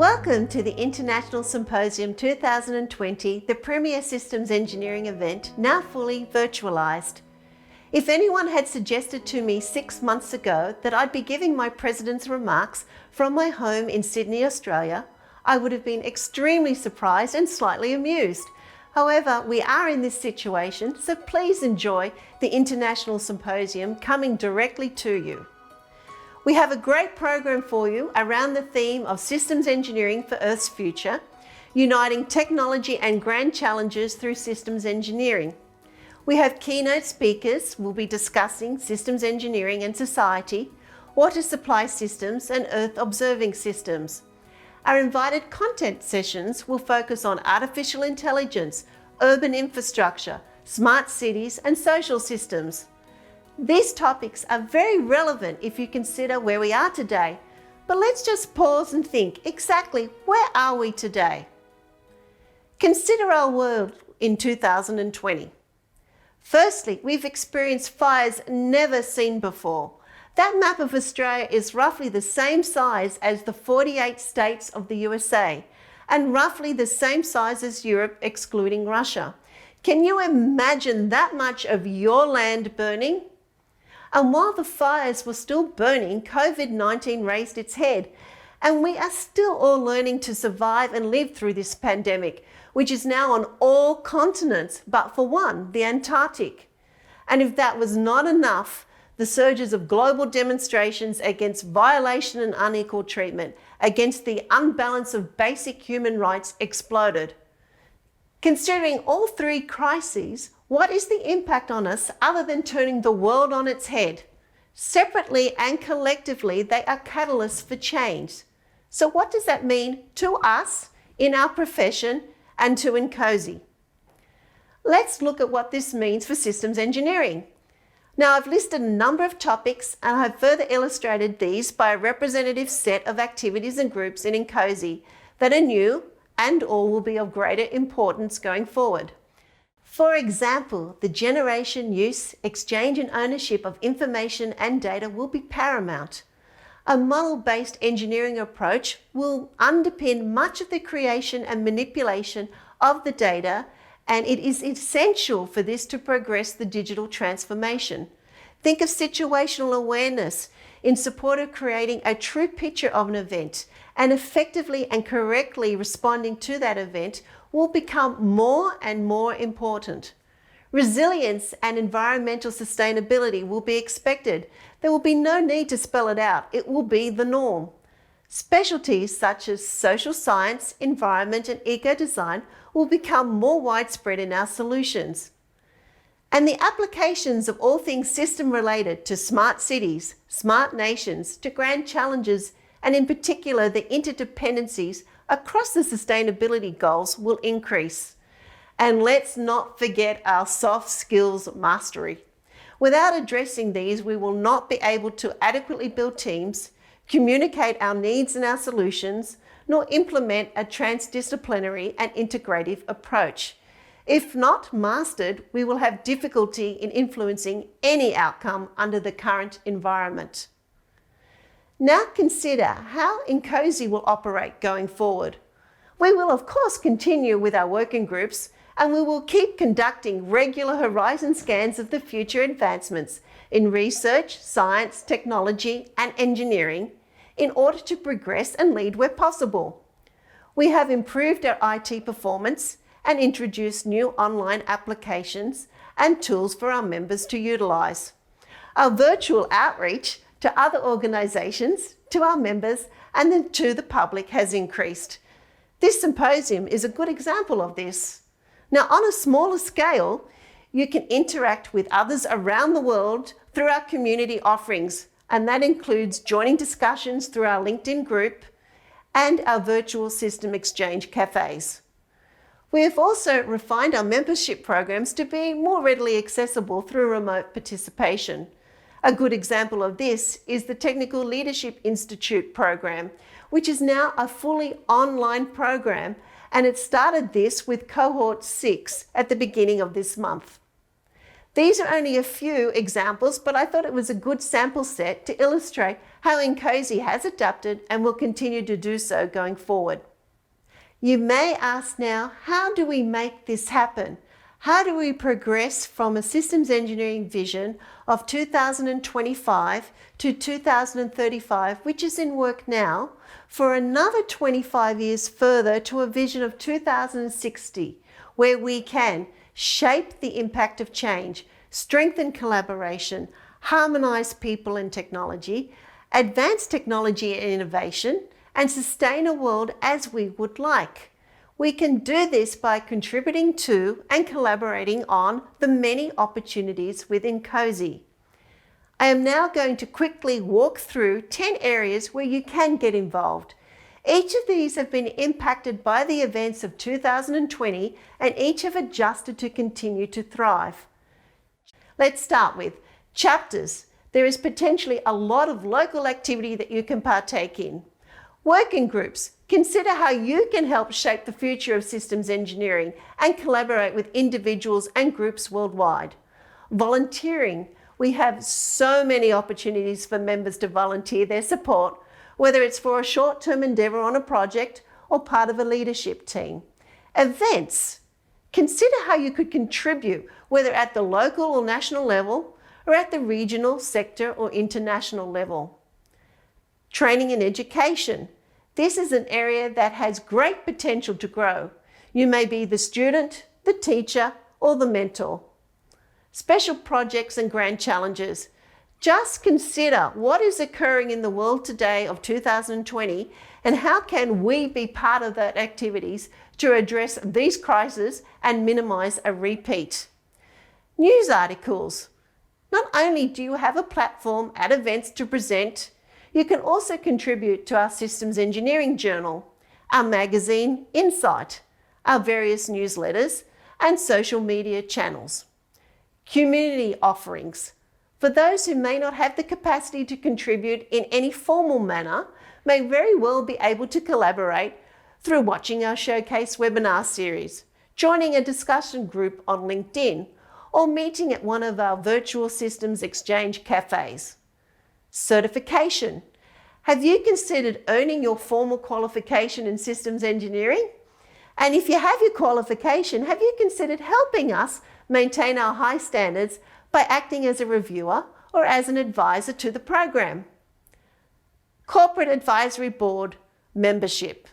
Welcome to the International Symposium 2020, the premier systems engineering event, now fully virtualised. If anyone had suggested to me 6 months ago that I'd be giving my president's remarks from my home in Sydney, Australia, I would have been extremely surprised and slightly amused. However, we are in this situation, so please enjoy the International Symposium coming directly to you. We have a great program for you around the theme of systems engineering for Earth's future, uniting technology and grand challenges through systems engineering. We have keynote speakers who will be discussing systems engineering and society, water supply systems and Earth observing systems. Our invited content sessions will focus on artificial intelligence, urban infrastructure, smart cities and social systems. These topics are very relevant if you consider where we are today, but let's just pause and think exactly where are we today? Consider our world in 2020. Firstly, we've experienced fires never seen before. That map of Australia is roughly the same size as the 48 states of the USA and roughly the same size as Europe excluding Russia. Can you imagine that much of your land burning? And while the fires were still burning, COVID-19 raised its head, and we are still all learning to survive and live through this pandemic, which is now on all continents, but for one, the Antarctic. And if that was not enough, the surges of global demonstrations against violation and unequal treatment, against the unbalance of basic human rights exploded. Considering all three crises, what is the impact on us other than turning the world on its head? Separately and collectively, they are catalysts for change. So what does that mean to us, in our profession, and to IS2020? Let's look at what this means for systems engineering. Now, I've listed a number of topics and I have further illustrated these by a representative set of activities and groups in IS2020 that are new and all will be of greater importance going forward. For example, the generation, use, exchange and ownership of information and data will be paramount. A model-based engineering approach will underpin much of the creation and manipulation of the data, and it is essential for this to progress the digital transformation. Think of situational awareness in support of creating a true picture of an event, and effectively and correctly responding to that event will become more and more important. Resilience and environmental sustainability will be expected. There will be no need to spell it out. It will be the norm. Specialties such as social science, environment and eco-design will become more widespread in our solutions. And the applications of all things system related to smart cities, smart nations, to grand challenges, and in particular the interdependencies across the sustainability goals will increase. And let's not forget our soft skills mastery. Without addressing these, we will not be able to adequately build teams, communicate our needs and our solutions, nor implement a transdisciplinary and integrative approach. If not mastered, we will have difficulty in influencing any outcome under the current environment. Now consider how IS2020 will operate going forward. We will of course continue with our working groups and we will keep conducting regular horizon scans of the future advancements in research, science, technology and engineering in order to progress and lead where possible. We have improved our IT performance and introduced new online applications and tools for our members to utilise. Our virtual outreach to other organisations, to our members and then to the public has increased. This symposium is a good example of this. Now, on a smaller scale, you can interact with others around the world through our community offerings, and that includes joining discussions through our LinkedIn group and our virtual system exchange cafes. We have also refined our membership programs to be more readily accessible through remote participation. A good example of this is the Technical Leadership Institute program, which is now a fully online program, and it started this with cohort 6 at the beginning of this month. These are only a few examples, but I thought it was a good sample set to illustrate how IS2020 has adapted and will continue to do so going forward. You may ask now, how do we make this happen? How do we progress from a systems engineering vision of 2025 to 2035, which is in work now, for another 25 years further to a vision of 2060, where we can shape the impact of change, strengthen collaboration, harmonize people and technology, advance technology and innovation, and sustain a world as we would like. We can do this by contributing to and collaborating on the many opportunities within IS2020. I am now going to quickly walk through 10 areas where you can get involved. Each of these have been impacted by the events of 2020 and each have adjusted to continue to thrive. Let's start with chapters. There is potentially a lot of local activity that you can partake in. Working groups. Consider how you can help shape the future of systems engineering and collaborate with individuals and groups worldwide. Volunteering. We have so many opportunities for members to volunteer their support, whether it's for a short-term endeavour on a project or part of a leadership team. Events. Consider how you could contribute, whether at the local or national level, or at the regional, sector, or international level. Training and education. This is an area that has great potential to grow. You may be the student, the teacher, or the mentor. Special projects and grand challenges. Just consider what is occurring in the world today of 2020 and how can we be part of that activities to address these crises and minimize a repeat. News articles. Not only do you have a platform at events to present, you can also contribute to our Systems Engineering Journal, our magazine Insight, our various newsletters, and social media channels. Community offerings. For those who may not have the capacity to contribute in any formal manner, may very well be able to collaborate through watching our showcase webinar series, joining a discussion group on LinkedIn, or meeting at one of our virtual systems exchange cafes. Certification. Have you considered earning your formal qualification in systems engineering? And if you have your qualification, have you considered helping us maintain our high standards by acting as a reviewer or as an advisor to the program? Corporate Advisory Board membership.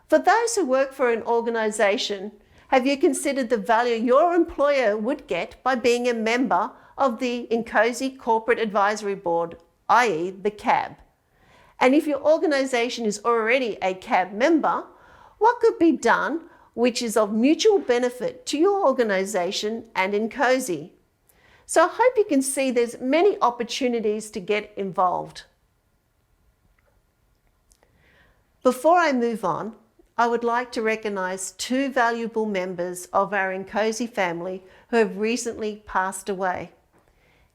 For those who work for an organisation, have you considered the value your employer would get by being a member of the IS2020 Corporate Advisory Board, i.e. the CAB? And if your organisation is already a CAB member, what could be done which is of mutual benefit to your organisation and IS2020? So I hope you can see there's many opportunities to get involved. Before I move on, I would like to recognise two valuable members of our IS2020 family who have recently passed away.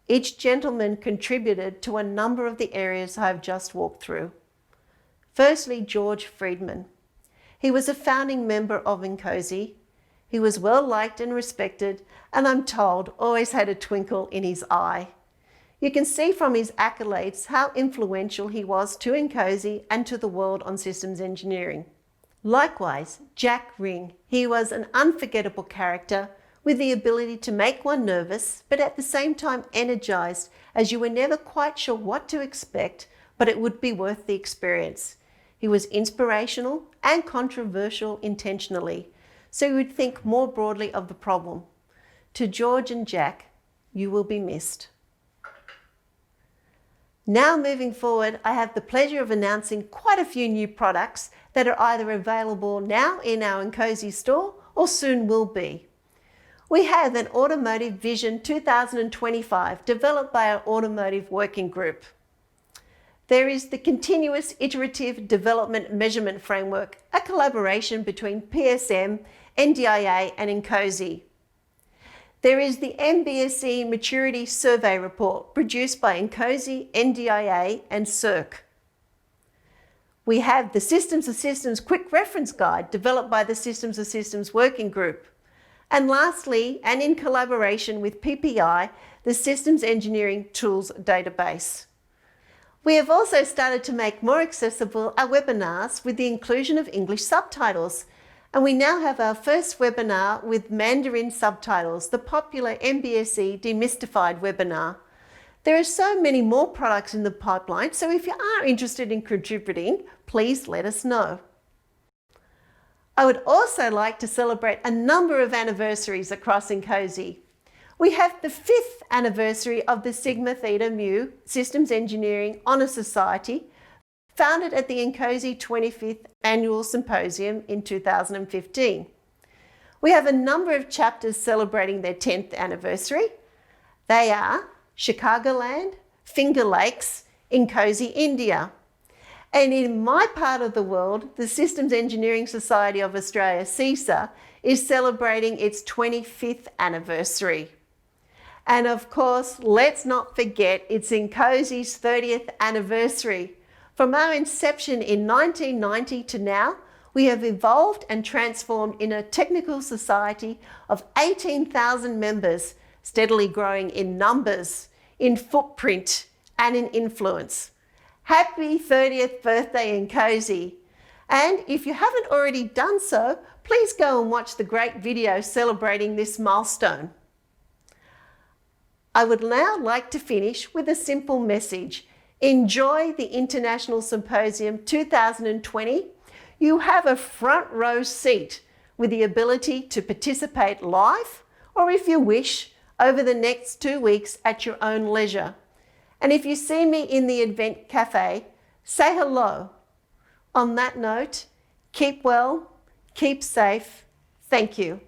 Each gentleman contributed to a number of the areas I have just walked through. Firstly, George Friedman. He was a founding member of IS2020. He was well liked and respected, and I'm told always had a twinkle in his eye. You can see from his accolades how influential he was to IS2020 and to the world on systems engineering. Likewise, Jack Ring. He was an unforgettable character with the ability to make one nervous, but at the same time energized, as you were never quite sure what to expect, but it would be worth the experience. He was inspirational and controversial intentionally, so you would think more broadly of the problem. To George and Jack, you will be missed. Now moving forward, I have the pleasure of announcing quite a few new products that are either available now in our IS2020 store or soon will be. We have an Automotive Vision 2025 developed by our Automotive Working Group. There is the Continuous Iterative Development Measurement Framework, a collaboration between PSM, NDIA and IS2020. There is the MBSE Maturity Survey Report produced by IS2020, NDIA and CERC. We have the Systems of Systems Quick Reference Guide developed by the Systems of Systems Working Group, And lastly, and in collaboration with PPI, the Systems Engineering Tools Database. We have also started to make more accessible our webinars with the inclusion of English subtitles. And we now have our first webinar with Mandarin subtitles, the popular MBSE Demystified webinar. There are so many more products in the pipeline, so if you are interested in contributing, please let us know. I would also like to celebrate a number of anniversaries across INCOSE. We have the 5th anniversary of the Sigma Theta Mu Systems Engineering Honour Society, founded at the INCOSE 25th Annual Symposium in 2015. We have a number of chapters celebrating their 10th anniversary. They are Chicagoland, Finger Lakes, INCOSE, India. And in my part of the world, the Systems Engineering Society of Australia, CESA, is celebrating its 25th anniversary. And of course, let's not forget it's INCOSE's 30th anniversary. From our inception in 1990 to now, we have evolved and transformed in a technical society of 18,000 members, steadily growing in numbers, in footprint, and in influence. Happy 30th birthday, INCOSE. And if you haven't already done so, please go and watch the great video celebrating this milestone. I would now like to finish with a simple message. Enjoy the International Symposium 2020. You have a front row seat with the ability to participate live, or if you wish, over the next 2 weeks at your own leisure. And if you see me in the event cafe, say hello. On that note, keep well, keep safe. Thank you.